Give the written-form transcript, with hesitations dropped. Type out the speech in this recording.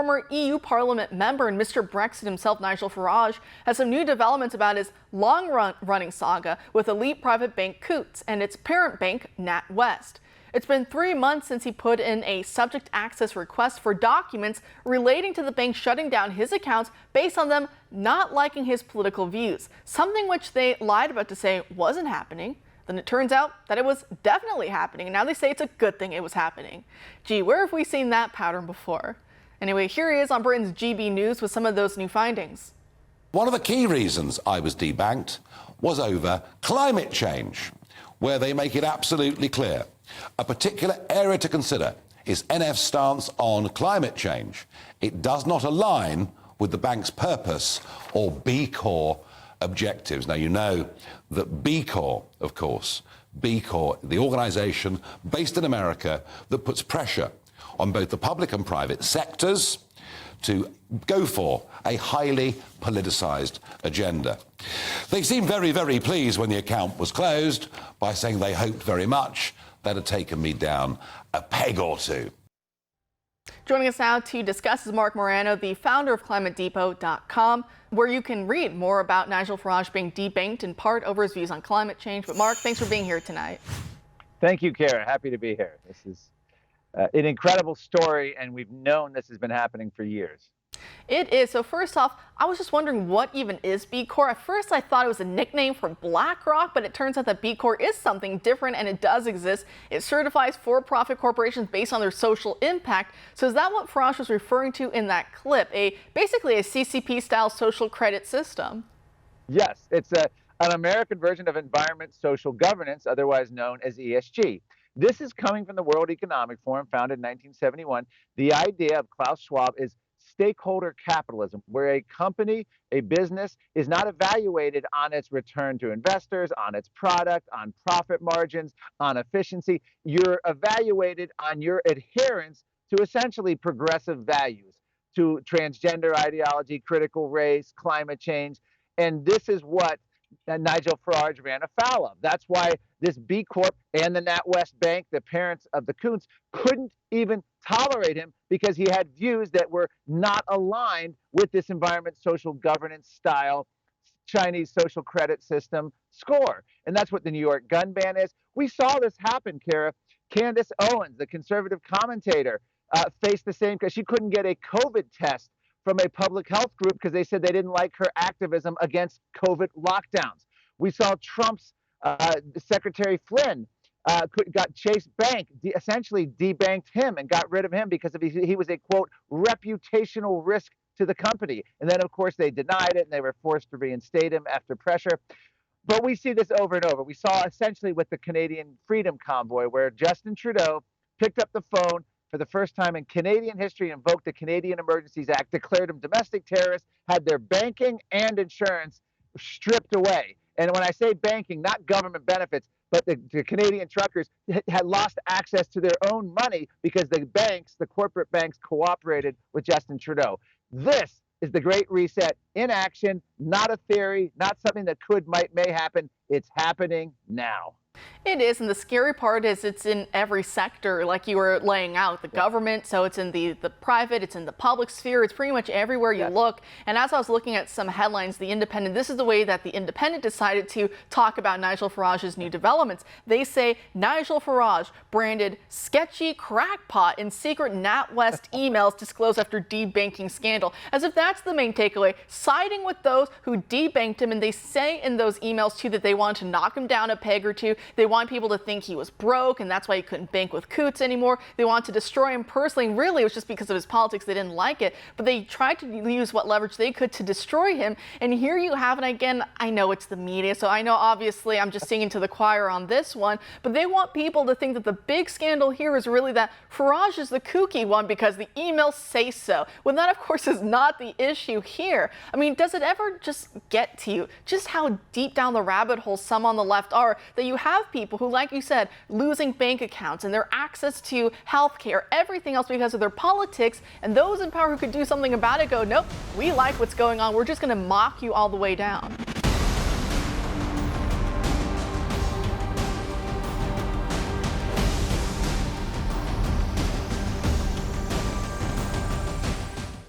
former EU Parliament member and Mr. Brexit himself, Nigel Farage, has some new developments about his long-running saga with elite private bank Coutts and its parent bank, NatWest. It's been 3 months since he put in a subject access request for documents relating to the bank shutting down his accounts based on them not liking his political views, something which they lied about to say wasn't happening. Then it turns out that it was definitely happening, and now they say it's a good thing it was happening. Gee, where have we seen that pattern before? Anyway, here he is on Britain's GB News with some of those new findings. One of the key reasons I was debanked was over climate change, where they make it absolutely clear a particular area to consider is NF's stance on climate change. It does not align with the bank's purpose or B Corp objectives. Now, you know that B Corp, of course, B Corp, the organisation based in America that puts pressure on both the public and private sectors to go for a highly politicised agenda. They seemed very, very pleased when the account was closed by saying they hoped very much that had taken me down a peg or two. Joining us now to discuss is Mark Morano, the founder of ClimateDepot.com, where you can read more about Nigel Farage being debanked in part over his views on climate change. But Mark, thanks for being here tonight. Thank you, Kara. Happy to be here. This is an incredible story, and we've known this has been happening for years. It is. So first off, I was just wondering what even is B Corp. At first, I thought it was a nickname for BlackRock, but it turns out that B Corp is something different, and it does exist. It certifies for-profit corporations based on their social impact. So is that what Farage was referring to in that clip? Basically a CCP-style social credit system? Yes, it's an American version of environment social governance, otherwise known as ESG. This is coming from the World Economic Forum, founded in 1971. The idea of Klaus Schwab is stakeholder capitalism, where a company, a business, is not evaluated on its return to investors, on its product, on profit margins, on efficiency. You're evaluated on your adherence to essentially progressive values, to transgender ideology, critical race, climate change. And this is what Nigel Farage ran afoul of. That's why this B Corp and the NatWest Bank, the parents of the Coutts, couldn't even tolerate him because he had views that were not aligned with this environment social governance style Chinese social credit system score. And that's what the New York gun ban is. We saw this happen, Kara. Candace Owens, the conservative commentator, faced the same because she couldn't get a COVID test from a public health group because they said they didn't like her activism against COVID lockdowns. We saw Trump's Secretary Flynn got Chase Bank, essentially debanked him and got rid of him because he was a, quote, reputational risk to the company. And then, of course, they denied it and they were forced to reinstate him after pressure. But we see this over and over. We saw essentially with the Canadian Freedom Convoy where Justin Trudeau picked up the phone for the first time in Canadian history, invoked the Canadian Emergencies Act, declared them domestic terrorists, had their banking and insurance stripped away. And when I say banking, not government benefits, but the Canadian truckers had lost access to their own money because the banks, the corporate banks, cooperated with Justin Trudeau. This is the Great Reset in action, not a theory, not something that could, might, may happen. It's happening now. It is, and the scary part is it's in every sector, like you were laying out, the government, so it's in the private, it's in the public sphere, it's pretty much everywhere you look. And as I was looking at some headlines, The Independent, this is the way that The Independent decided to talk about Nigel Farage's new developments. They say Nigel Farage branded sketchy crackpot in secret NatWest emails disclosed after debanking scandal, as if that's the main takeaway, siding with those who debanked him. And they say in those emails too that they want to knock him down a peg or two. They want people to think he was broke and that's why he couldn't bank with Coutts anymore. They want to destroy him personally, and really it was just because of his politics. They didn't like it, but they tried to use what leverage they could to destroy him. And here you have, and again, I know it's the media, so I know obviously I'm just singing to the choir on this one, but they want people to think that the big scandal here is really that Farage is the kooky one because the emails say so, when that of course is not the issue here. I mean, does it ever just get to you just how deep down the rabbit hole some on the left are, that you have people who, like you said, losing bank accounts and their access to health care, everything else because of their politics, and those in power who could do something about it go, nope, we like what's going on, we're just going to mock you all the way down.